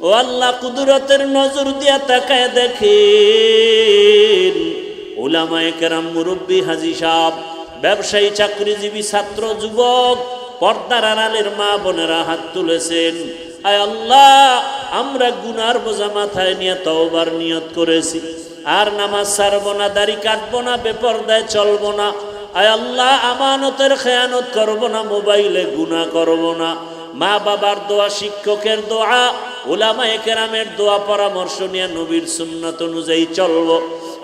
ও আল্লাহ, কুদরতের নজর দিয়া তাকায় দেখেন উলামায়ে কেরাম, মুরব্বী, হাজী সাহেব, ব্যবসায়ী, চাকরিজীবী, ছাত্র, যুবক, পর্দার আড়ালের মা বোনেরা হাত তুলেছেন। আয় আল্লাহ, আমরা গুনার বোঝা মাথায় নিয়ে তওবার নিয়ত করেছি, আর নামাজ ছাড়বো না, দাড়ি কাটবো না, বেপরদায় চলবো না। আয় আল্লাহ, আমানতের খেয়ানত করবো না, মোবাইলে গুনাহ করবো না। মা বাবার দোয়া, শিক্ষকের দোয়া, উলামায়ে কেরামের দোয়া পরামর্শ নিয়ে নবীর সুন্নাত অনুযায়ী চলবো।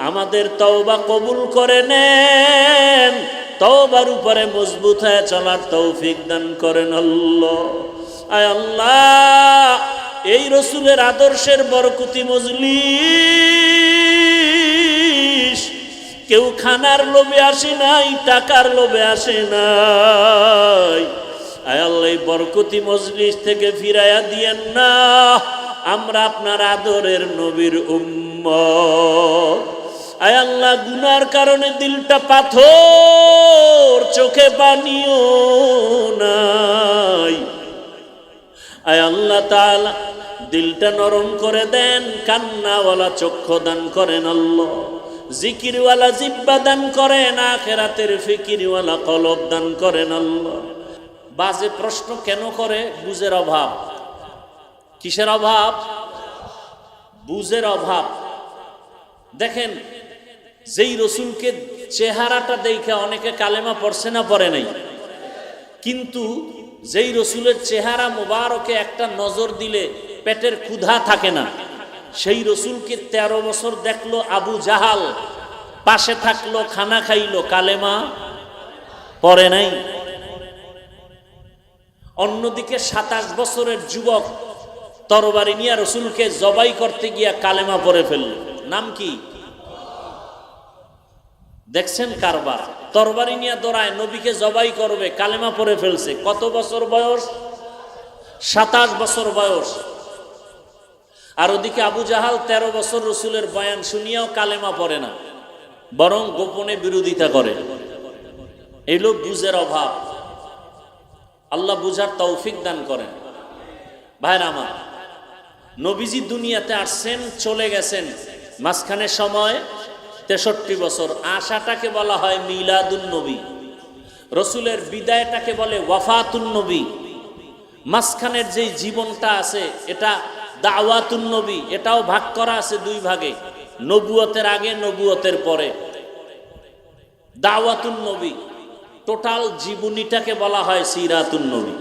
আমাদের তওবা কবুল করে নেন, তওবার উপরে মজবুত হয়ে চলার তৌফিক দান করেন আল্লাহ। আয় আল্লাহ, এই রসুলের আদর্শের বরকতি মজলিস, কেউ খানার লোভে আসে নাই, টাকার লোভে আসে নাই। আয় আল্লাহ, এই বরকতি মজলিস থেকে ফিরাইয়া দিয়েন না, আমরা আপনার আদরের নবীর উম্মত। আয় আল্লাহ, গুনার কারণে দিলটা পাথর, চোখে পানিও নাই। আয় আল্লাহ তাআলা, দিলটা নরম করে দেন, কান্নাওয়ালা চক্ষু দান করেন আল্লাহ, জিকিরওয়ালা জিহ্বা দান করেন, আখিরাতের ফিকিরওয়ালা কলব দান করেন আল্লাহ। বাজে প্রশ্ন কেন করে? বুঝের অভাব। কিসের অভাব? বুঝের অভাব। দেখেন, যেই রসুলকে চেহারাটা দেখে অনেকে কালেমা পড়ছে না, পড়ে নাই, কিন্তু যেই রসুলের চেহারা মুবারকে একটা নজর দিলে পেটের ক্ষুধা থাকে না, সেই রসুলকে 13 বছর দেখলো আবু জাহাল, পাশে থাকলো, খানা খাইলো, কালেমা পড়ে নাই। অন্যদিকে 27 বছরের যুবক তরবারি নিয়ে রসুলকে জবাই করতে গিয়া কালেমা পড়ে ফেলল। নাম কি? দেখছেন কারবার? তরবারি নিয়ে দৌড়ায়, নবীকে জবাই করবে, কালেমা পড়ে ফেলছে। কত বছর বয়স? 27 বছর বয়স। আর ওদিকে আবু জাহাল 13 বছর রসুলের বয়ান শুনিয়াও কালেমা পড়ে না, বরং গোপনে বিরোধিতা করে। এই লোক বুঝের অভাব। আল্লাহ বুঝার তৌফিক দান করেন। ভাইরা আমার, নবীজি দুনিয়াতে আসছেন, চলে গেছেন, মাঝখানে সময় 63 বছর। আশাটাকে বলা হয় মিলাদুন নবী, রসুলের বিদায়টাকে বলে ওয়াফাতুন নবী। মাঝখানের যে জীবনটা আছে এটা দাওয়াতুন নবী, এটাও ভাগ করা আছে 2 ভাগে, নবুয়তের আগে, নবুয়তের পরে। দাওয়াতুন নবী, টোটাল জীবনীটাকে বলা হয় সিরাতুন নবী।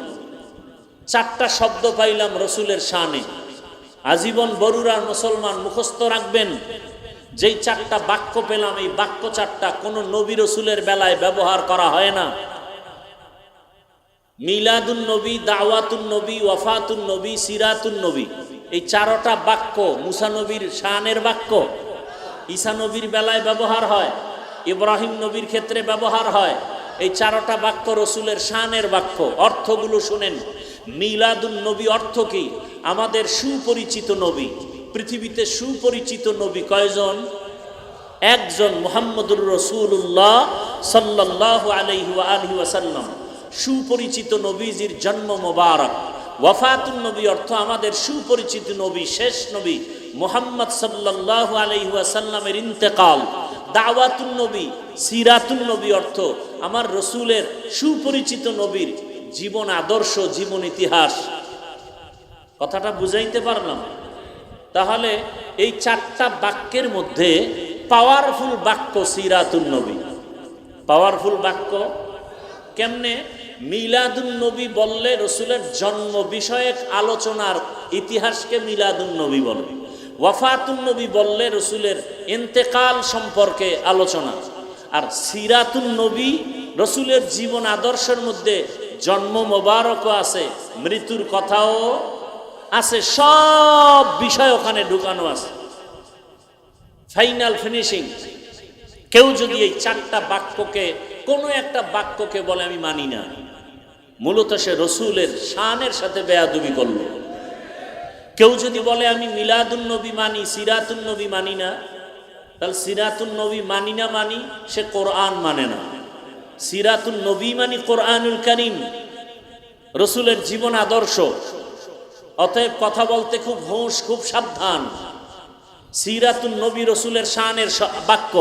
4টা শব্দ পাইলাম রসুলের শানে, আজীবন বরুরার মুসলমান মুখস্থ রাখবেন। যেই 4টা বাক্য পেলাম, এই বাক্য 4টা কোন নবী রসুলের বেলায় ব্যবহার করা হয় না। মিলাদুন নবী, দাওয়াতুন নবী, ওয়াফাতুন নবী, সিরাতুন নবী, এই 4টা বাক্য মুসা নবীর শানের বাক্য। ঈসা নবীর বেলায় ব্যবহার হয়, ইব্রাহিম নবীর ক্ষেত্রে ব্যবহার হয়। এই 4টা বাক্য রসুলের শানের বাক্য। অর্থগুলো শুনেন। মিলাদুন নবী অর্থ কি? আমাদের সুপরিচিত নবী। পৃথিবীতে সুপরিচিত নবী কয়জন? একজন, মুহাম্মদুর রাসূলুল্লাহ সাল্লাল্লাহু আলাইহি ওয়া আলিহি ওয়াসাল্লাম। সুপরিচিত নবীজির জন্ম মোবারক। ওয়াফাতুন নবী অর্থ আমাদের সুপরিচিত নবী, শেষ নবী মুহাম্মদ সাল্লাল্লাহু আলাইহি ওয়াসাল্লামের ইন্তেকাল। দাওয়াতুন নবী, সিরাতুন নবী অর্থ আমার রসুলের সুপরিচিত নবীর জীবন আদর্শ, জীবন ইতিহাস। কথাটা বুঝাইতে পারলাম? তাহলে এই 4টা বাক্যের মধ্যে পাওয়ারফুল বাক্য সিরাতুন নবী। পাওয়ারফুল বাক্য কেমনে? মিলাদুন নবী বললে রসুলের জন্ম বিষয়ক আলোচনার ইতিহাসকে মিলাদুন নবী বলে। ওয়াফাতুন নবী বললে রসুলের ইন্তেকাল সম্পর্কে আলোচনা। আর সিরাতুন নবী রসুলের জীবন আদর্শের মধ্যে জন্ম মোবারকও আছে, মৃত্যুর কথাও আছে, সব বিষয় ওখানে ঢুকানো আছে। Final finishing. কেউ যদি এই 4টা বাক্যকে, কোনো একটা বাক্যকে বলে আমি মানি না, মূলত সে রসুলের শানের সাথে বেয়াদবি করল। কেউ যদি বলে আমি মিলাদুন নবী মানি, সিরাতুন নবী মানি না, তাহলে সিরাতুন নবী মানি না মানি, সে কোরআন মানে না। সিরাতুন নবী মানি কোরআনুল কারীম, রসুলের জীবন আদর্শ। অতএব কথা বলতে খুব হোশ, খুব সাবধান। সিরাতুন নবী রসুলের শানের বাক্য,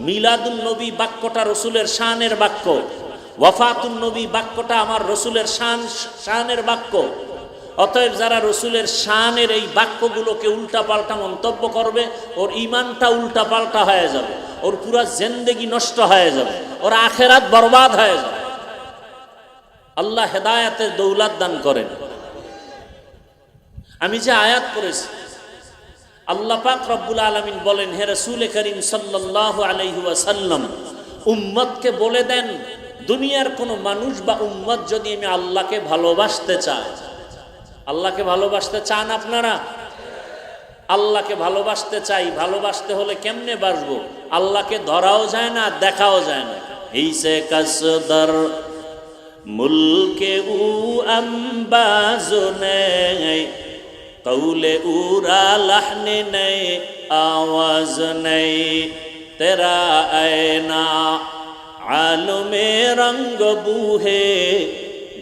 মিলাদুন নবী বাক্যটা রসুলের শানের বাক্য, ওয়াফাতুন নবী বাক্যটা আমার রসুলের শানের বাক্য। অতএব যারা রসুলের শানের এই বাক্যগুলোকে উল্টাপাল্টা মন্তব্য করবে, ওর ইমানটা উল্টাপাল্টা হয়ে যাবে, ওর পুরা জিন্দেগি নষ্ট হয়ে যাবে, ওর আখেরাত বরবাদ হয়ে যাবে। আল্লাহ হেদায়েতের দৌলত দান করেন। আমি যে আয়াত পড়েছি, আল্লাহ পাক রব্বুল আলামিন বলেন, হে রাসূল করিম সাল্লাল্লাহু আলাইহি ওয়াসাল্লাম, উম্মতকে বলে দেন, দুনিয়ার কোনো মানুষ বা উম্মত যদি আমি আল্লাহকে ভালোবাসতে চায়। আল্লাহকে ভালোবাসতে চান আপনারা? আল্লাহকে ভালোবাসতে চাই। ভালোবাসতে হলে কেমনে বাসবো? আল্লাহকে ধরাও যায় না, দেখাও যায় না। এইসে কাসদার মুলকে উ আম্বাজো নেই, কৌলে উরা লাহনে নেই, আওয়াজ নেই, তেরা আয়না आलमे रंग बूहे,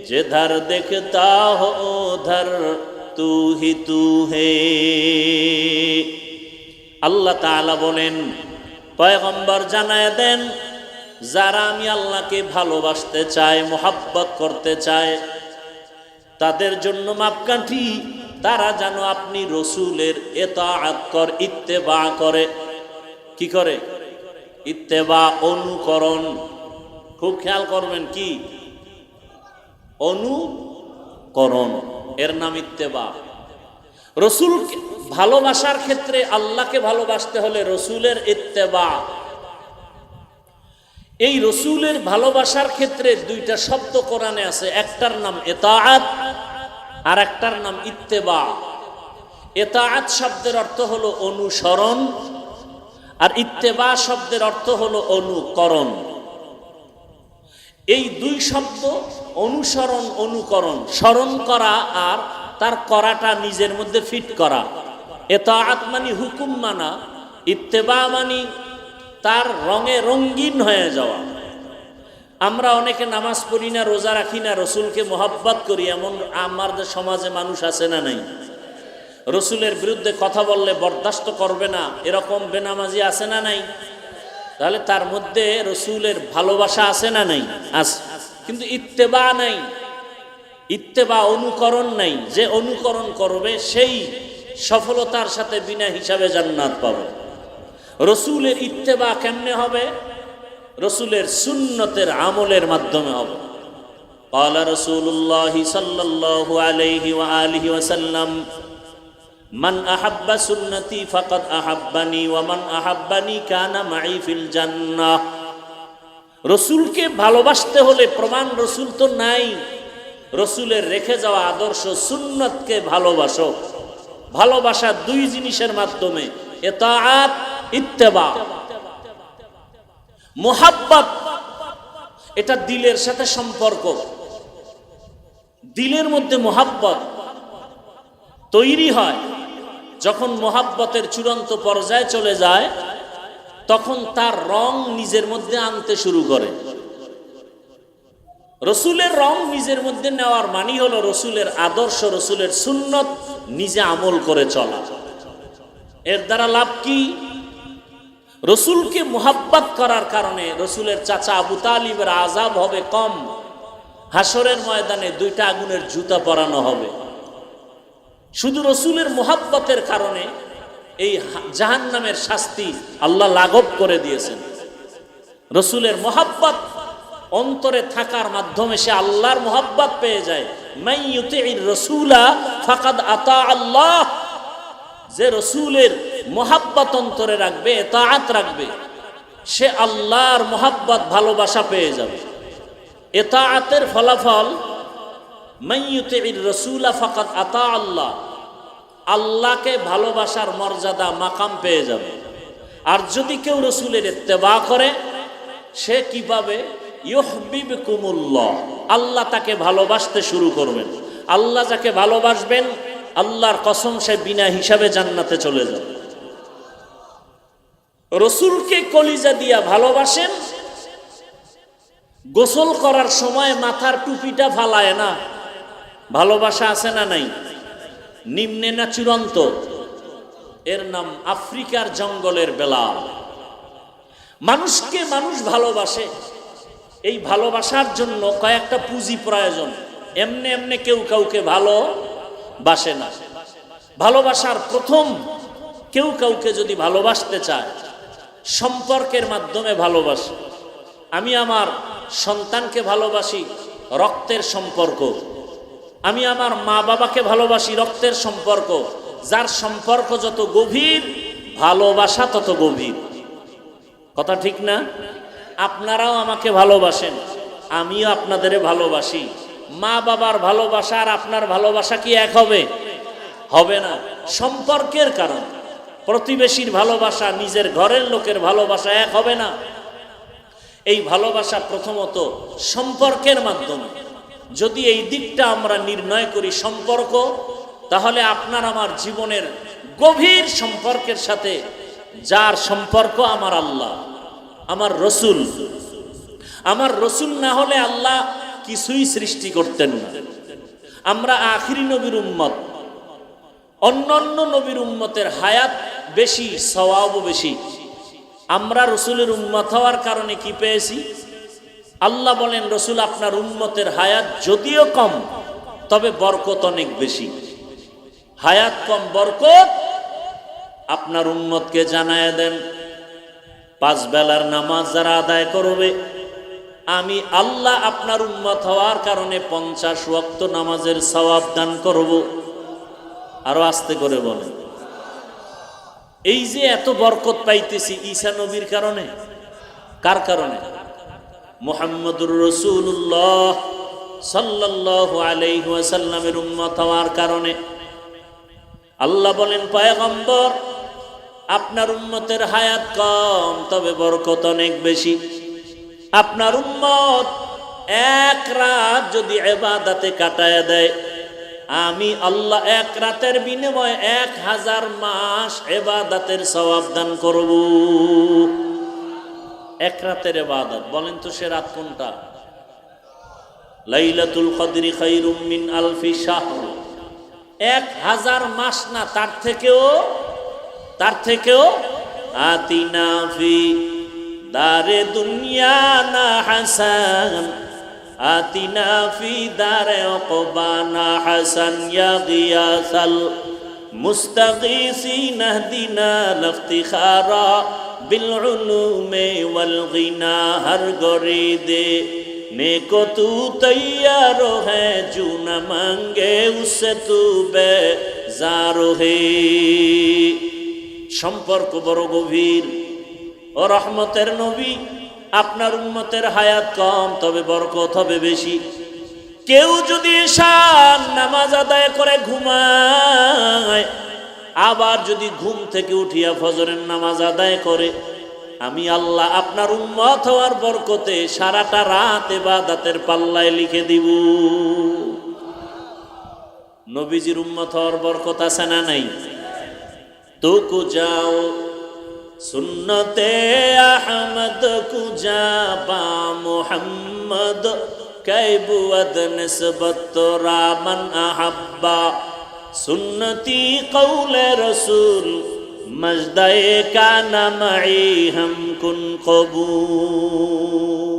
जिधर देखता हो उधर तू ही तू है। আল্লাহ তাআলা বলেন, পয়গম্বর জানায় দেন, যারা আমি আল্লাহকে ভালোবাসতে চায়, মোহাব্বত করতে চায়, তাদের জন্য মাপকাঠি তারা যেন আপনি রসুলের ইতাআত কর, ইত্তেবা করে। কি করে? ইত্তেবা, অনুকরণ। খুব খেয়াল করবেন, কি অনুকরণ, এর নাম ইত্তেবা। রসুল ভালোবাসার ক্ষেত্রে, আল্লাহকে ভালোবাসতে হলে রসুলের ইত্তেবা। এই রসুলের ভালোবাসার ক্ষেত্রে দুইটা শব্দ কোরআনে আছে, একটার নাম ইতাআত আর একটার নাম ইত্তেবা। ইতাআত শব্দের অর্থ হলো অনুসরণ, আর ইত্তেবা শব্দের অর্থ হলো অনুকরণ। এই দুই শব্দ, অনুসরণ, অনুকরণ, স্মরণ করা আর তার করাটা নিজের মধ্যে ফিট করা। ইতাআত মানে হুকুম মানা, ইত্তেবা মানে তার রঙে রঙিন হয়ে যাওয়া। আমরা অনেকে নামাজ পড়ি না, রোজা রাখি না, রসুলকে মোহাব্বত করি, এমন আমাদের সমাজে মানুষ আছে না নাই? রসুলের বিরুদ্ধে কথা বললে বরদাস্ত করবে না, এরকম বেনামাজি আছে না নাই? তাহলে তার মধ্যে রসুলের ভালোবাসা আছে না নাই? আছে, কিন্তু ইত্তেবা নাই, ইত্তেবা অনুকরণ নাই। যে অনুকরণ করবে সেই সফলতার সাথে বিনা হিসাবে জান্নাত পাবে। রসুলের ইত্তেবা কেমনে হবে? রসুলের সুন্নতের আমলের মাধ্যমে হবে। قال رسول الله صلى الله عليه وآله وسلم من أحب سنتي فقد أحبني ومن أحبني كان معي في الجنة। রসুলকে ভালোবাসতে হলে প্রমাণ রসুল তো নাই, রসুলের রেখে যাওয়া আদর্শ সুন্নতকে ভালোবাসো। ভালোবাসা দুই জিনিসের মাধ্যমে, ইতাআত, ইত্তেবা। মুহাব্বত এটা দিলের সাথে সম্পর্ক। দিলের মধ্যে মুহাব্বত তৈরি হয় যখন মুহাব্বতের চূড়ান্ত পর্যায়ে চলে যায়, তখন তার রং নিজের মধ্যে আনতে শুরু করে। রসুলের রং নিজের মধ্যে নেওয়ার মানে হলো রসুলের আদর্শ, রসুলের সুন্নত নিজে আমল করে চলা। এর দ্বারা লাভ কি? রসুলকে মুহাব্বত করার কারণে রসুলের চাচা আবু তালিবের আযাব হবে কম। হাসরের ময়দানে দুইটা আগুনের জুতা পরানো হবে। শুধু রসুলের মুহাব্বতের কারণে এই জাহান্নামের শাস্তি আল্লাহ লাঘব করে দিয়েছেন। রসুলের মুহাব্বত অন্তরে থাকার মাধ্যমে সে আল্লাহর মুহাব্বত পেয়ে যায়। মান ইউতিইর রাসূলা ফাকাদ আতা আল্লাহ। যে রসুলের মুহাব্বত অন্তরে রাখবে, ইতাআত রাখবে, সে আল্লাহর মুহাব্বত, ভালোবাসা পেয়ে যাবে। ইতাআতের ফলাফল মান ইউতিইর রাসূলা ফাকাদ আতা আল্লাহ, আল্লাহকে ভালোবাসার মর্যাদা, মাকাম পেয়ে যাবে। আর যদি কেউ রসুলের ইত্তেবা করে, সে কি পাবে? ইউহিব্বুকুমুল্লাহ, আল্লাহ তাকে ভালোবাসতে শুরু করবেন। আল্লাহ যাকে ভালোবাসবেন, আল্লাহর কসম, সে বিনা হিসাবে জান্নাতে চলে যাবে। রসুলকে কলিজা দিয়া ভালোবাসেন, গোসল করার সময় মাথার টুপিটা ফালায় না। ভালোবাসা আছে না নাই? নিম্নে না চূড়ান্ত? এর নাম আফ্রিকার জঙ্গলের বেলাল। মানুষকে মানুষ ভালোবাসে, এই ভালোবাসার জন্য কয়েকটা পুঁজি প্রয়োজন। এমনি এমনি কেউ কাউকে ভালোবাসে না। ভালোবাসার প্রথম, কেউ কাউকে যদি ভালোবাসতে চায় সম্পর্কের মাধ্যমে ভালোবাসে। আমি আমার সন্তানকে ভালোবাসি, রক্তের সম্পর্ক। আমি আমার মা বাবাকে ভালোবাসি, রক্তের সম্পর্ক। যার সম্পর্ক যত গভীর, ভালোবাসা তত গভীর। কথা ঠিক না? আপনারাও আমাকে ভালোবাসেন, আমিও আপনাদের ভালোবাসি। মা বাবার ভালোবাসা আর আপনার ভালোবাসা কি এক হবে? হবে না। সম্পর্কের কারণ। প্রতিবেশীর ভালোবাসা, নিজের ঘরের লোকের ভালোবাসা এক হবে না। এই ভালোবাসা প্রথমত সম্পর্কের মাধ্যমে। যদি এই দিকটা আমরা নির্ণয় করি সম্পর্ক, তাহলে আপনার আমার জীবনের গভীর সম্পর্কের সাথে যার সম্পর্ক আমার আল্লাহ, আমার রসুল। আমার রসুল না হলে আল্লাহ কিছুই সৃষ্টি করতেন না। আমরা আখিরি নবীর উম্মত। অন্যান্য নবীর উম্মতের হায়াত বেশি, সওয়াবও বেশি। আমরা রসুলের উম্মত হওয়ার কারণে কি পেয়েছি? আল্লাহ বলেন, রসুল আপনার উম্মতের হায়াত যদিও কম, তবে বরকত অনেক বেশি। হায়াত কম, বরকত। আপনার উম্মতকে জানায় দেন, 5 বেলার নামাজ যারা আদায় করবে, আমি আল্লাহ আপনার উম্মত হওয়ার কারণে 50 ওয়াক্ত নামাজের সওয়াব দান করব। আরো আস্তে করে বলে। এই যে এত বরকত পাইতেছি ঈসা নবীর কারণে। কার কারণে? মুহাম্মদুর রাসূলুল্লাহ সাল্লাল্লাহু আলাইহি ওয়াসাল্লামের উম্মত হওয়ার কারণে। আল্লাহ বলেন, পয়গম্বর আপনার উম্মতের হায়াত কম, তবে বরকত অনেক বেশি। আপনার উম্মত এক রাত যদি ইবাদতে কাটায় দেয়, আমি আল্লাহ এক রাতের বিনিময়ে 1000 মাস ইবাদতের সওয়াব দান করব। এক রাতের ইবাদত। বলেন তো সে রাত কোনটা? লাইলাতুল কদরি খায়রুম মিন আলফি শাহর। 1000 মাস না, তার থেকেও আতিনা ফি দারে দুনিয়া না হাসান, আতিনা ফি দারে উকবানা হাসান, ইয়া গিয়াসাল মুস্তাগীসিন আহদিনা লফতিখারা বিল উলুমে ওয়াল গিনা। হর গরিদে নেকো তু তৈয়ার হ্যাঁ, জু না মাঙ্গে উসে তু বেজার হে। সম্পর্ক বড় গভীর। ও রহমতের নবী, আপনার উম্মতের হায়াত কম, তবে বরকত হবে বেশি। কেউ যদি ঈশার নামাজ আদায় করে ঘুমায়, আবার যদি ঘুম থেকে উঠিয়া ফজরের নামাজ আদায় করে, আমি আল্লাহ আপনার উম্মত হওয়ার বরকতে সারাটা রাত ইবাদতের পাল্লায় লিখে দিব। নবীজির উম্মত হওয়ার বরকত আছে না নাই? তো যাও সুন্নতে আহমদ কুজা বা মুহাম্মদ কাইবুয়াদ নিসবত রামান আহাব্বা সুন্নতি কৌলে রসুল মজদায়ে কানা মাই হাম কুন কবুল।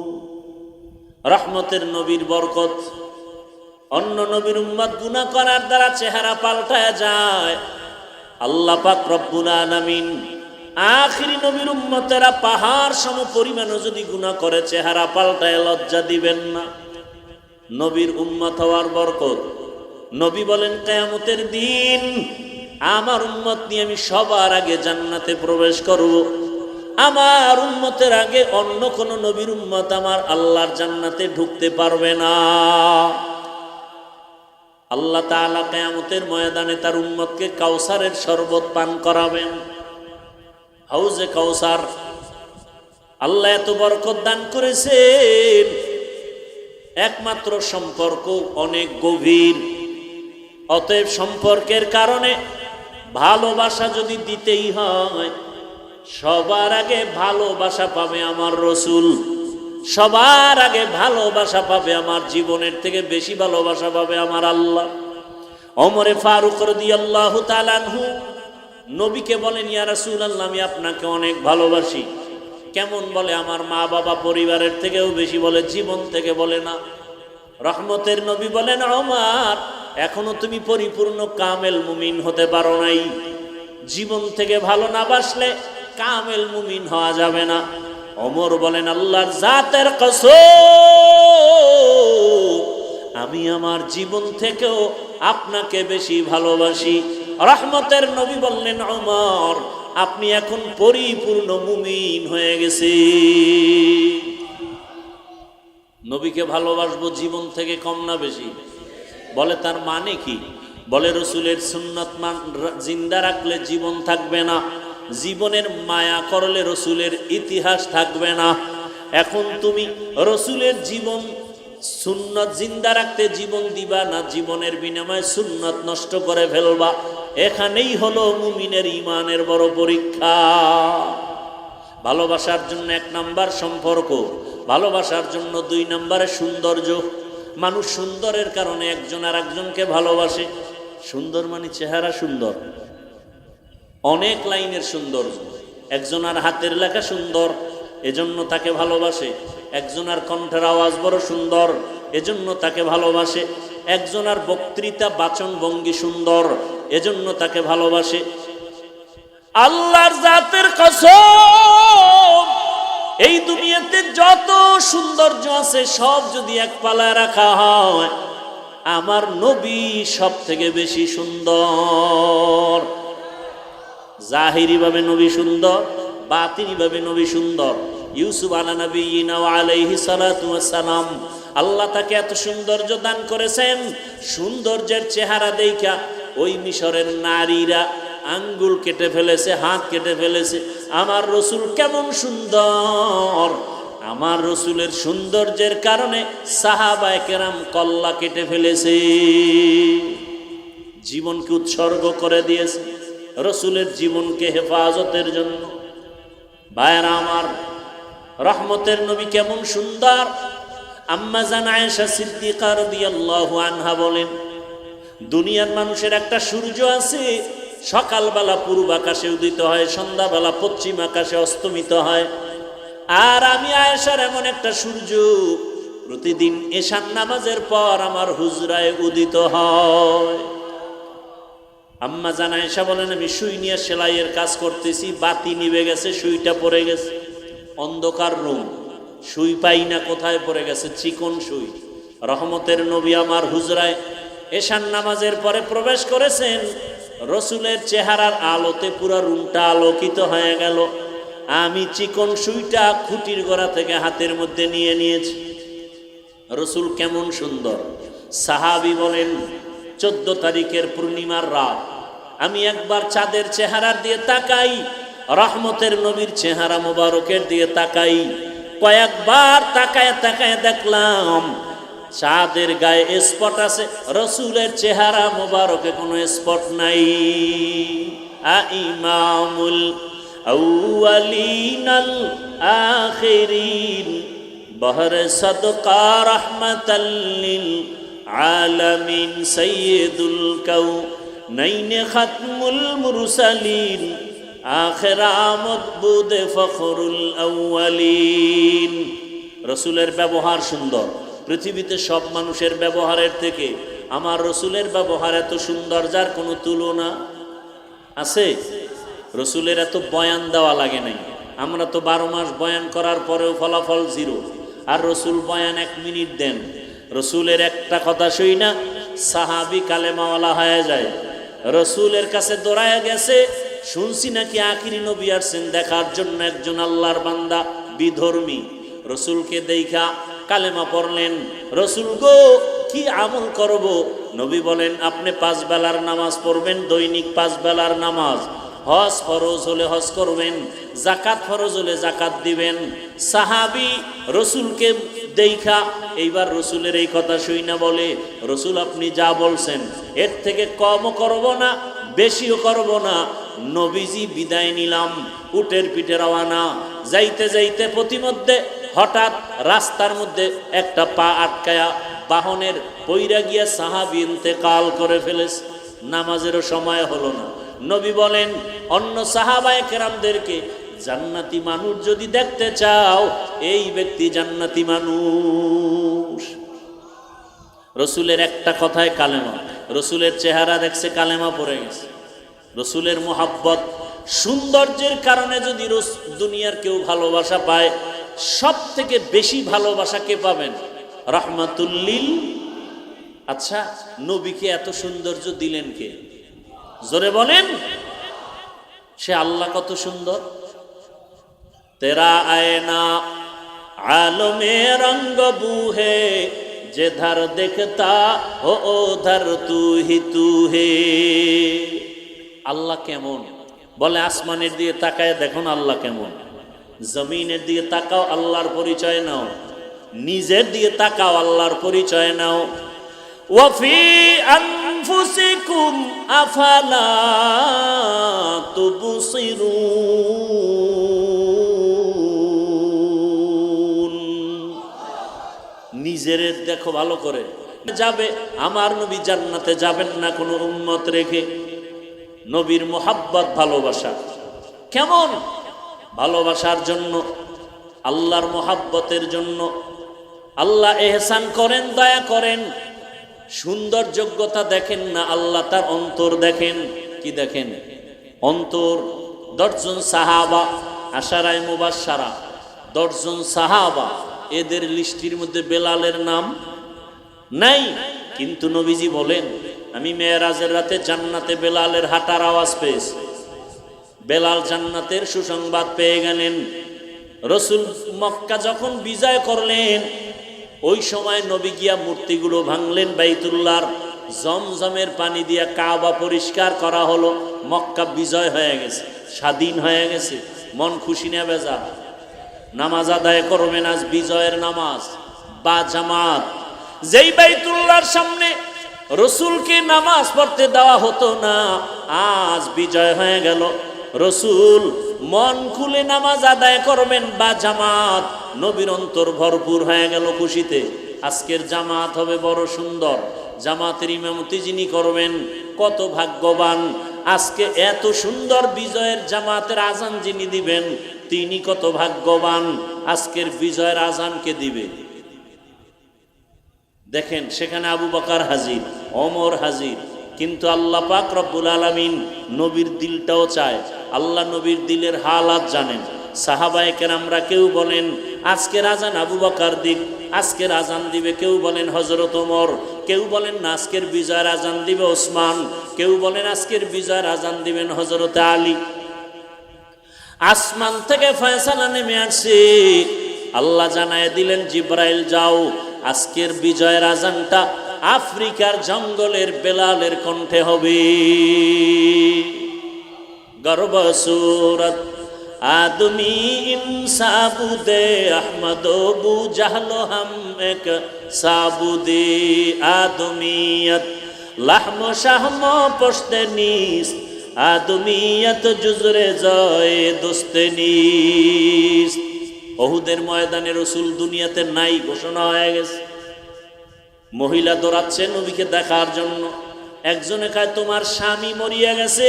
রহমতের নবীর বরকত। অন্য নবীর উম্মত গুনাহ করার দ্বারা চেহারা পাল্টায় যায়। আল্লাহ পাক রব্বুল আলামিন আখিরি নবীর উম্মতেরা পাহাড় সম পরিমাণও যদি গুনাহ করে চেহারা পাল্টায় লজ্জা দিবেন না। নবীর উম্মত হওয়ার বরকত। নবী বলেন, কিয়ামতের দিন আমার উম্মত নিয়ে আমি সবার আগে জান্নাতে প্রবেশ করব। আমার উম্মতের আগে অন্য কোন নবীর উম্মত আমার আল্লাহর জান্নাতে ঢুকতে পারবে না। আল্লাহ তাআলা কিয়ামতের ময়দানে তার উম্মতকে কাউসারের শরবত পান করাবেন। হাউজে কাউসার। আল্লাহ এত বরকত দান করেছেন, একমাত্র সম্পর্ক অনেক গভীর। অতএব সম্পর্কের কারণে ভালোবাসা যদি দিতেই হয়, সবার আগে ভালোবাসা পাবে আমার রসুল, সবার আগে ভালোবাসা পাবে আমার জীবনের থেকে বেশি ভালোবাসা পাবে আমার আল্লাহ। ওমরে ফারুক রাদিয়াল্লাহু তাআলা আনহু নবীকে বলেন, ইয়া রাসূলুল্লাহ, আমি আপনাকে অনেক ভালোবাসি। কেমন বলে? আমার মা বাবা পরিবারের থেকেও বেশি বলে, জীবন থেকে বলে না। রহমতের নবী বলেন, ওমর, এখনো তুমি পরিপূর্ণ কামেল মুমিন হতে পারো নাই। জীবন থেকে ভালো না বাসলে কামেল মুমিন হওয়া যাবে না। ওমর বলেন, আল্লাহর জাতের কসম, আমি আমার জীবন থেকেও আপনাকে বেশি ভালোবাসি। রহমতের নবী বললেন, ওমর, আপনি এখন পরিপূর্ণ মুমিন হয়ে গেছে। নবীকে ভালোবাসবো জীবন থেকে কম না বেশি? বলে তার মানে কি? বলে রসুলের সুন্নাত জিন্দা রাখলে জীবন থাকবে না, জীবনের মায়া করলে রসুলের ইতিহাস থাকবে না। এখন তুমি রসুলের জীবন সুন্নাত জিন্দা রাখতে জীবন দিবা না জীবনের বিনিময়ে সুন্নাত নষ্ট করে ফেলবা? এখানেই হলো মুমিনের ইমানের বড় পরীক্ষা। ভালোবাসার জন্য 1 নাম্বার সম্পর্ক, ভালোবাসার জন্য 2 নাম্বারে সৌন্দর্য। মানুষ সুন্দরের কারণে একজন আর একজনকে ভালোবাসে। সুন্দর মানে চেহারা সুন্দর, অনেক লাইনের সৌন্দর্য। একজনের হাতের লেখা সুন্দর, এজন্য তাকে ভালোবাসে। একজনের কণ্ঠের আওয়াজ বড় সুন্দর, এজন্য তাকে ভালোবাসে। একজনের বক্তৃতা বাচন ভঙ্গি সুন্দর, এজন্য তাকে ভালোবাসে। আল্লাহর জাতের কসম, এই দুনিয়াতে যত সৌন্দর্য আছে সব যদি এক পালায় রাখা হয়, আমার নবী সব থেকে বেশি সুন্দর। জাহিরি ভাবে নবী সুন্দর, বাতিনি ভাবে নবী সুন্দর। ইউসুফ আলা নবিয়িনা ওয়া আলাইহি সালাতু ওয়াস সালাম, আল্লাহ তাকে এত সৌন্দর্য দান করেছেন, সৌন্দর্যের চেহারা দেখা ওই মিশরের নারীরা আঙ্গুল কেটে ফেলেছে, হাত কেটে ফেলেছে। আমার রসুল কেমন সুন্দর! আমার রসুলের সৌন্দর্যের কারণে সাহাবায়ে কেরাম কল্লা কেটে ফেলেছে, জীবনকে উৎসর্গ করে দিয়েছে রসুলের জীবনকে হেফাজতের জন্য। ভাইরা আমার, রহমতের নবী কেমন সুন্দর! আম্মা জান আয়েশা সিদ্দিকা রাদিয়াল্লাহু আনহা বলেন, দুনিয়ার মানুষের একটা সূর্য আছে, সকালবেলা পূর্ব আকাশে উদিত হয়, সন্ধ্যাবেলা পশ্চিম আকাশে অস্তমিত হয়। আর আমি আয়েশার এমন একটা সূর্য, প্রতিদিন এশার নামাজের পর আমার হুজরায় উদিত হয়। আম্মা জান আয়েশা বলেন, আমি সুই নিয়ে সেলাইয়ের কাজ করতেছি, বাতি নিভে গেছে, সুইটা পড়ে গেছে, অন্ধকার রুম, সুই পাই না, কোথায় পড়ে গেছে, চিকন সুই। রহমতের নবী আমার হুজরায় এশার নামাজের পরে প্রবেশ করেছেন, রসুলের চেহারার আলোতে পুরো রুমটা আলোকিত হয়ে গেল। আমি চিকন সুইটা খুঁটির গোড়া থেকে হাতের মধ্যে নিয়ে নিয়েছি। রসুল কেমন সুন্দর! সাহাবী বলেন, 14 তারিখের পূর্ণিমার রাত আমি একবার চাঁদের চেহারার দিয়ে তাকাই, রহমতের নবীর চেহারা মোবারকের দিয়ে তাকাই। কয়েকবার তাকায় তাকায় দেখলাম চাঁদের গায়ে স্পট আছে, রসুলের চেহারা মোবারকে কোনো স্পট নাই। ইমামুল আউয়ালিনাল আখিরিন বহর সদকা রাহমাতাল লিল আলামিন সাইয়্যিদুল কাউনাইন খাতমুল মুরসালিন আখিরামত বুদে ফখরুল আউয়ালিন। রসুলের ব্যবহার সুন্দর। পৃথিবীতে সব মানুষের ব্যবহারের থেকে আমার রসুলের ব্যবহার এত সুন্দর, যার কোনো তুলনা আছে? রসুলের এত বয়ান দেওয়া লাগে নাই। আমরা তো 12 মাস বয়ান করার পরেও ফলাফল 0, আর রসুল বয়ান 1 মিনিট দেন। রসুলের একটা কথা শুই না সাহাবি কালেমাওয়ালা হয়ে যায়। রসুলের কাছে দৌড়ায় গেছে, শুনছি নাকি আখিরি নবী আসছেন দেখার জন্য একজন আল্লাহর বান্দা বিধর্মী। রসুলকে দেখা কালেমা পড়লেন। রসুল গো, কি আমল করব? নবী বলেন, আপনি 5 বেলার নামাজ পড়বেন, দৈনিক 5 বেলার নামাজ। হজ ফরজ হলে হজ করবেন, জাকাত ফরজ হলে জাকাত দিবেন। সাহাবী রসুলকে দেখা এইবার রসুলের এই কথা শুই না বলে, রসুল আপনি যা বলছেন এর থেকে কমও করব না, বেশিও করব না। নবীজি বিদায় নিলাম, উটের পিঠে রওয়ানা। যাইতে যাইতে প্রতিমধ্যে হঠাৎ রাস্তার মধ্যে একটা পা আটকায়া বাহনের পইরা গিয়া সাহাবী ইন্তেকাল করে ফেলেছে। নামাজেরও সময় হলো না। নবী বলেন অন্য সাহাবায়ে কেরামদেরকে, জান্নাতি মানুষ যদি দেখতে চাও এই ব্যক্তি জান্নাতি মানুষ। রসুলের একটা কথায় কালেমা, রসুলের চেহারা দেখছে কালেমা পড়ে গেছে। রসুলের মোহাব্বত সৌন্দর্যের কারণে যদি দুনিয়ার কেউ ভালোবাসা পায়, সব থেকে বেশি ভালোবাসা কে পাবেন? রাহমাতুল্লিল। আচ্ছা, নবীকে এত সৌন্দর্য দিলেন কে? জোরে বলেন। সে আল্লাহ কত সুন্দর। তেরা আয়না আলমে রঙ্গ বুহে, যেধার দেখতা ও ওধার তু হে। আল্লাহ কেমন? বলে আসমানের দিকে তাকায় দেখুন আল্লাহ কেমন, জমিনের দিকে তাকাও আল্লাহর পরিচয় নাও, নিজের দিকে তাকাও আল্লাহর পরিচয় নাও। ওয়াফি আনফুসিকুম আফালা তুবসিরুন। নিজের দেখো ভালো করে। যাবে আমার নবী জান্নাতে যাবেন না কোনো উম্মত রেখে। নবীর মোহাব্বত ভালোবাসা কেমন? ভালোবাসার জন্য, আল্লাহর মোহাব্বতের জন্য আল্লাহ এহসান করেন, দয়া করেন। সুন্দর যোগ্যতা দেখেন না, আল্লাহ তার অন্তর দেখেন। কি দেখেন? অন্তর। 10 জন সাহাবা আশারায়ে মুবাশশারা, 10 জন সাহাবা, এদের লিস্টির মধ্যে বেলালের নাম নাই। কিন্তু নবীজি বলেন আমি মেরাজের রাতে জান্নাতে বেলালের হাঁটার আওয়াজ পেয়েছি। বেলাল জান্নাতের সুসংবাদ পেয়ে গেলেন। রসুল মক্কা যখন বিজয় করলেন, ওই সময় নবী গিয়া মূর্তিগুলো ভাঙলেন বাইতুল্লাহর, জমজমের পানি দিয়া কাবা পরিষ্কার করা হলো। মক্কা বিজয় হয়ে গেছে, স্বাধীন হয়ে গেছে। মন খুশি না বেজা? নামাজ আদায় করবেন আজ বিজয়ের নামাজ বা জামাত। যেই বাইতুল্লাহর সামনে রসুলকে নামাজ পড়তে দেওয়া হতো না, আজ বিজয় হয়ে গেল। রসুল মন খুলে নামাজ আদায় করবেন বা জামাত, নবীর অন্তর ভরপুর হয়ে গেল খুশিতে। আজকের জামাত হবে বড় সুন্দর। জামাতের ইমামতি যিনি করবেন কত ভাগ্যবান। আজকে এত সুন্দর বিজয়ের জামাতের আজান যিনি দিবেন তিনি কত ভাগ্যবান। আজকের বিজয়ের আজানকে দিবে দেখেন, সেখানে আবু বকর হাজির, ওমর হাজির। কিন্তু আল্লাহ পাক রব্বুল আলামিন নবীর দিলটাও চায়। আল্লাহ নবীর দিলের হালাত জানেন। সাহাবায়ে কেরামরা কেউ বলেন আজকের আজান আবু বকর দিক, আজকের আজান দিবে কেউ বলেন হযরত ওমর, কেউ বলেন না আজকের বিজয়ের আজান দিবে ওসমান, কেউ বলেন আজকের বিজয়ের আজান দিবেন হযরত আলী। আসমান থেকে ফয়সালা নেমে আসছে। আল্লাহ জানায় দিলেন জিব্রাইল যাও, আজকের বিজয়ের আজানটা আফ্রিকার জঙ্গলের বেলালের কণ্ঠে হবে। গর্ব সুরত আদমি ইনসাবুদে আহমদ বু জাহলো হাম এক সাবুদে আদমিয়ত লাহম শাহম পশতে নিস আদমিয়ত জুজরে জয় দোস্তে নিস। ওহুদের ময়দানে রসুল দুনিয়াতে নাই ঘোষণা হয়ে গেছে। মহিলা দৌড়াচ্ছে নবীকে দেখার জন্য। একজনে কয় তোমার স্বামী মরিয়া গেছে,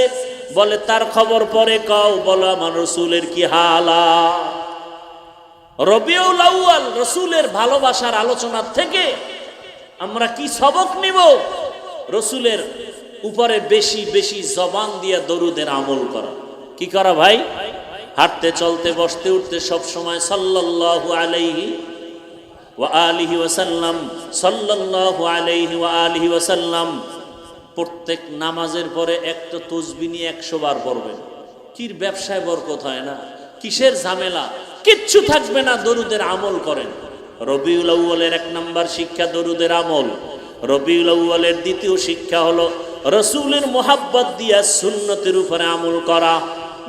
বলে তার খবর পরে কও, বলো আমার রসুলের কি হালা। রবিউল আউয়াল রসুলের ভালোবাসার আলোচনা থেকে আমরা কি সবক নিব? রসুলের উপরে বেশি বেশি জবান দিয়া দরুদের আমল করা। কি করা ভাই? হাঁটতে চলতে বসতে উঠতে সব সময় সাল্লাল্লাহু আলাইহি ওয়া আলিহি ওয়াসাল্লাম, সাল্লাল্লাহু আলাইহি ওয়া আলিহি ওয়াসাল্লাম। প্রত্যেক নামাজের পরে একটা তাসবিহ নিয়ে 100 বার পড়বেন। কির ব্যবসায় বরকত হয় না, কিসের ঝামেলা, কিচ্ছু থাকবে না। দরুদের আমল করেন। রবিউল আউয়ালের 1 নাম্বার শিক্ষা দরুদের আমল। রবিউল আউয়ালের দ্বিতীয় শিক্ষা হলো রসুলের মোহাব্বত দিয়া সুন্নতের উপরে আমল করা।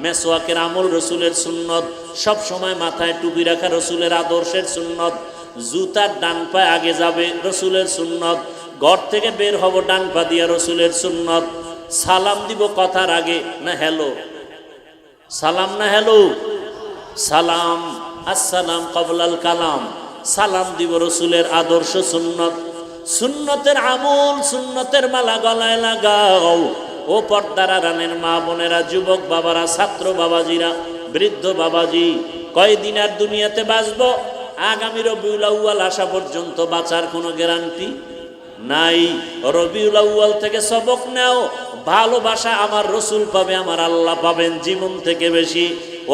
মেসওয়াকের আমল রসুলের সুন্নত, সব সময় মাথায় টুপি রাখা রসুলের আদর্শের সুন্নত। জুতার ডান পায়ে আগে যাবে রসুলের সুন্নত। ঘর থেকে বের হব ডান পা দিয়া রসুলের সুন্নত। সালাম দিব কথার আগে না হ্যালো, সালাম না হ্যালো, সালাম আসসালাম কবলাল কালাম। সালাম দিব রসুলের আদর্শ সুন্নত। সুন্নতের আমল, সুন্নতের মালা গলায় লাগাও। ও পর্দার আড়ালের মা বোনেরা, যুবক বাবারা, ছাত্র বাবাজিরা, বৃদ্ধ বাবাজি, কয়দিন আর দুনিয়াতে বাঁচবো? আগামী রবিউল আউয়াল আসা পর্যন্ত বাঁচার কোনো গ্যারান্টি নাই। রবিউল আউয়াল থেকে সবক নাও। ভালোবাসা আমার রসুল পাবে, আমার আল্লাহ পাবেন জীবন থেকে বেশি।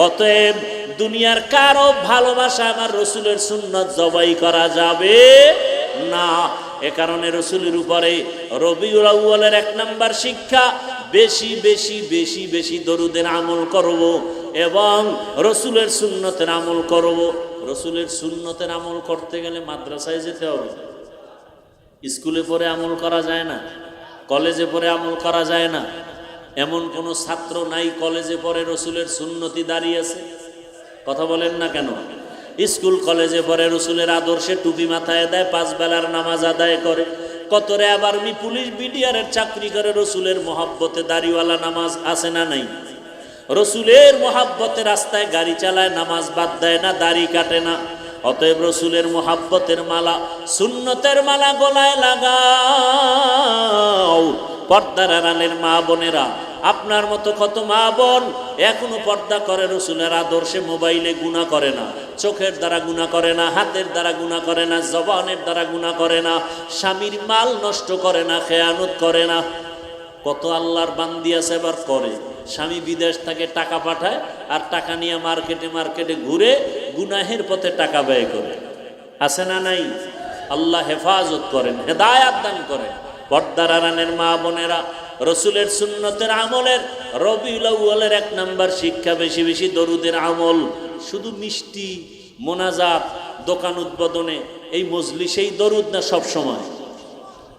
অতএব দুনিয়ার কারো ভালোবাসা আমার রসুলের সুন্নাত জবাই করা যাবে না। এ কারণে রসুলের উপরে রবিউল আউয়ালের 1 নাম্বার শিক্ষা, বেশি বেশি বেশি বেশি দরুদের আমল করব এবং রসুলের সুন্নতের আমল করব। রসুলের সুন্নতের আমল করতে গেলে মাদ্রাসায় যেতে হবে। স্কুলে পড়ে আমল করা যায় না, কলেজে পড়ে আমল করা যায় না। এমন কোনো ছাত্র নাই কলেজে পড়ে রসুলের সুন্নতি দাঁড়িয়েছে? কথা বলেন না কেন? স্কুল কলেজে পড়ে রসুলের আদর্শে টুপি মাথায় দেয়, 5 বেলার নামাজ আদায় করে। কতরে আবার পুলিশ বিডিআরের চাকরি করে, রসুলের মহব্বতে দাড়িওয়ালা নামাজ আছে না নাই? রসুলের মহব্বতে রাস্তায় গাড়ি চালায়, নামাজ বাদ দেয় না, দাড়ি কাটে না। অতএব রসুলের মহব্বতের মালা, সুন্নতের মালা গলায় লাগাও। পর্দার আড়ালের মা বোনেরা, আপনার মতো কত মা বোন এখনো পর্দা করে, রসুলের আদর্শে মোবাইলে গুনাহ করে না, চোখের দ্বারা গুনাহ করে না, হাতের দ্বারা গুনাহ করে না, জবানের দ্বারা গুনাহ করে না, স্বামীর মাল নষ্ট করে না, খেয়ানত করে না। কত আল্লাহর বান্দি আছে এবার করে। স্বামী বিদেশ থেকে টাকা পাঠায় আর টাকা নিয়ে মার্কেটে মার্কেটে ঘুরে গুনাহের পথে টাকা ব্যয় করে। আছে না নাই? আল্লাহ হেফাজত করেন, হেদায়াত দান করেন। পর্দার আড়ালের মা বোনেরা, রসুলের সুন্নতের আমলের রবিউল আউয়ালের 1 নাম্বার শিক্ষা, বেশি বেশি দরুদের আমল। শুধু মিষ্টি মোনাজাত, দোকান উদ্বোধনে, এই মজলিসেই দরুদ না সব সময়?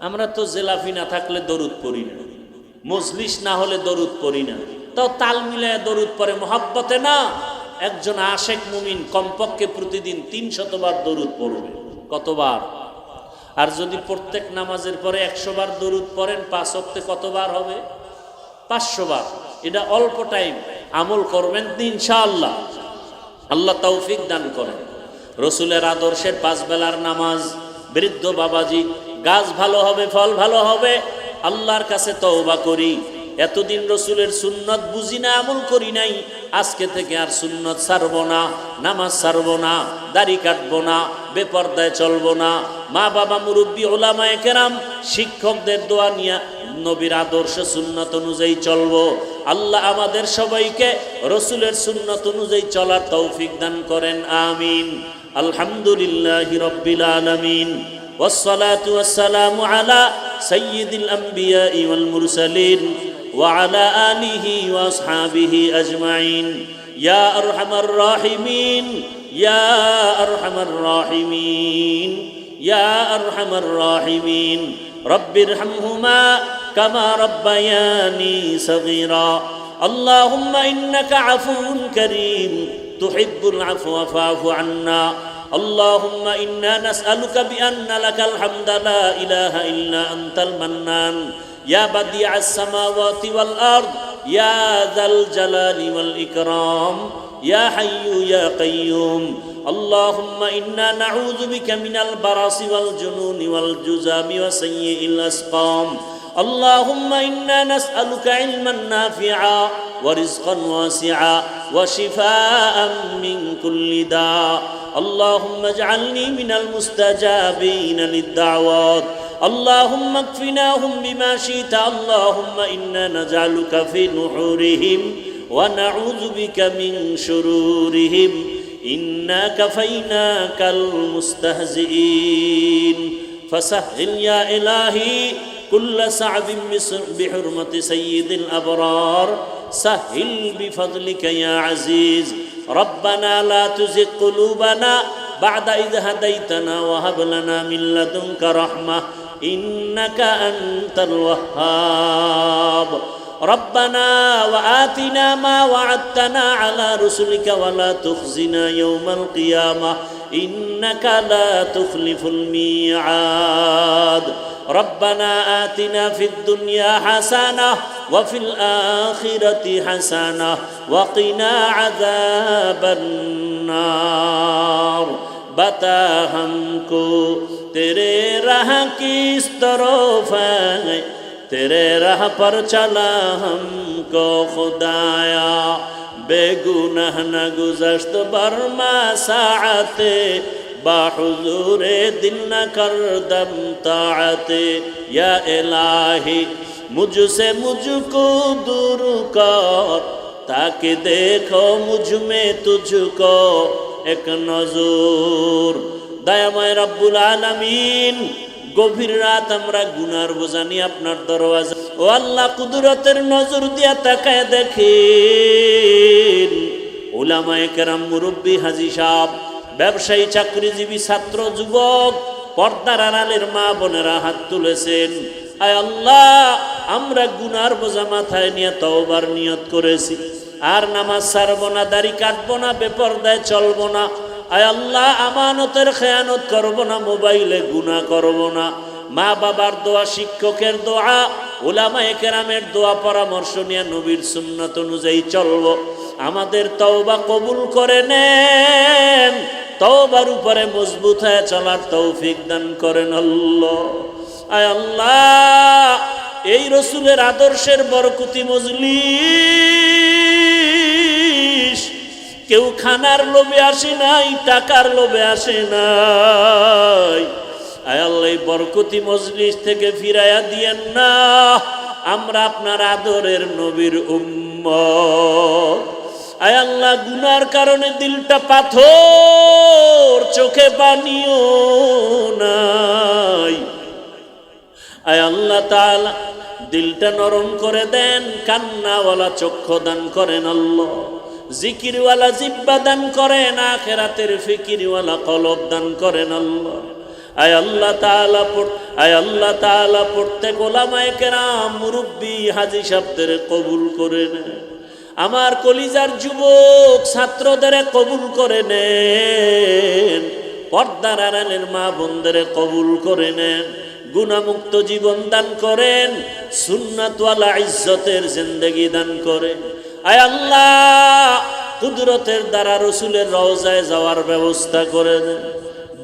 আমরা তো জেলাফি না থাকলে দরুদ পড়ি না, মজলিস না হলে দরুদ পড়ি না। তাও তাল মিলায় দরুদ পড়ে মহব্বতে না। একজন আশেক মুমিন কমপক্ষে প্রতিদিন 300 বার দরুদ পড়বে। কতবার? আর যদি প্রত্যেক নামাজের পরে 100 বার দরুদ পড়েন, 5 ওয়াক্তে কতবার হবে? 500 বার। এটা অল্প টাইম আমল করবেন ইনশাআল্লাহ। আল্লাহ তৌফিক দান করেন। রসুলের আদর্শের 5 বেলার নামাজ। বৃদ্ধ বাবাজি, গাছ ভালো হবে, ফল ভালো হবে। আল্লাহর কাছে তওবা করি, এতদিন রসুলের সুন্নত বুঝি না, আমল করি নাই। আজকে থেকে আর সুন্নত ছাড়বো না, নামাজ ছাড়বো না, দাড়ি কাটবো না, বেপর্দায় চলবো না। মা বাবা, মুরব্বী, ওলামায়ে কেরাম, শিক্ষকদের দোয়া নিয়ে নবীর আদর্শ সুন্নত অনুযায়ী চলবো। আল্লাহ আমাদের সবাইকে রসুলের সুন্নত অনুযায়ী চলার তৌফিক দান করেন, আমিন। আলহামদুলিল্লাহি রাব্বিল আলামিন, والصلاة والسلام على سيد الأنبياء والمرسلين وعلى آله وأصحابه أجمعين. يا أرحم الراحمين، يا أرحم الراحمين، يا أرحم الراحمين. رب ارحمهما كما ربياني صغيرا. اللهم إنك عفو كريم تحب العفو فاعف عنا. اللهم إنا نسألك بأن لك الحمد لا إله إلا أنت المنان، يا بديع السماوات والأرض، يا ذا الجلال والإكرام، يا حي يا قيوم. اللهم إنا نعوذ بك من البرص والجنون والجذام وسيء الأسقام. اللهم إنا نسألك علما نافعا ورزقا واسعا وشفاء من كل داء. اللهم اجعلني من المستجابين للدعوات. اللهم اكفناهم بما شئت. اللهم إنا نجعلك في نحورهم ونعوذ بك من شرورهم. إنا كفيناك المستهزئين فسهل يا إلهي كل صعب بحرمة سيد الأبرار. سهل بفضلك يا عزيز. ربنا لا تزغ قلوبنا بعد إذ هديتنا وهب لنا من لدنك رحمة إنك أنت الوهاب. ربنا وآتنا ما وعدتنا على رسلك ولا تخزنا يوم القيامة إنك لا تخلف الميعاد. ربنا آتنا في الدنيا حسنة وفي الآخرة حسنة وقنا عذاب النار. بتا हमको तेरे राह किस तरफ है, तेरे राह पर चला हमको खुदाया, बेगुनाह न गुज़श्त बरमा साअते, बाहुज़ूरे दिल न कर दम ताअते, या इलाही मुझसे मुझको दूर कर, ताकि देखो मुझ में तुझको एक नजर। दयामय रब्बुल आलामीन, গভীর রাত আমরা গুনার বোঝা নিয়ে আপনার দরওয়াজা, ও আল্লাহ কুদরতের নজর দিয়া তাকায় দেখেন। উলামায়ে কেরাম, মুরব্বী, হাজী সাহেব, ব্যবসায়ী, চাকরিজীবী, ছাত্র, যুবক, পর্দার আড়ালের মা বোনেরা হাত তুলেছেন। আয় আল্লাহ, আমরা গুনার বোঝা মাথায় নিয়ে তওবার নিয়ত করেছি, আর নামাজ ছাড়বো না, দাড়ি কাটবো না, বেপরদায় চলবো না। আয় আল্লাহ, আমানতের খেয়ানত করব না, মোবাইলে গুনাহ করব না। মা বাবার দোয়া, শিক্ষকের দোয়া, উলামায়ে কেরামের দোয়া পরামর্শ নিয়ে নবীর সুন্নাত অনুযায়ী চলব। আমাদের তওবা কবুল করে নেন, তওবার উপরে মজবুত হয়ে চলার তৌফিক দান করেন আল্লাহ। আয় আল্লাহ, এই রসুলের আদর্শের বরকতি মজলিস, কেউ খানার লোভে আসে নাই, টাকার লোভে আসে নাই। আয় আল্লাহ, এই বরকতি মজলিস থেকে ফিরাইয়া দিয়েন না, আমরা আপনার আদরের নবীর উম্মত। আয় আল্লাহ, গুনার কারণে দিলটা পাথর, চোখে পানিও নাই। আয় আল্লাহ তাআলা, দিলটা নরম করে দেন, কান্নাওয়ালা চক্ষু দান করেন আল্লাহ, জিকিরওয়ালা জিহ্বা দান করেন, আখিরাতের ফিকিরওয়ালা কলব দান করেন আল্লাহ। আয় আল্লাহ তাআলা, প্রত্যেক উলামায়ে কেরাম, মুরব্বী, হাজী সাহেবদের কবুল করে নেন। আমার কলিজার যুবক ছাত্রদের কবুল করে নেন, পর্দার আড়ালের মা বোনদের কবুল করে নেন, গুনাহমুক্ত জীবন দান করেন, সুন্নাতওয়ালা ইজ্জতের জিন্দেগি দান করেন। আয় আল্লাহ, কুদরতের দ্বারা রসুলের রওজায় যাওয়ার ব্যবস্থা করে দেন।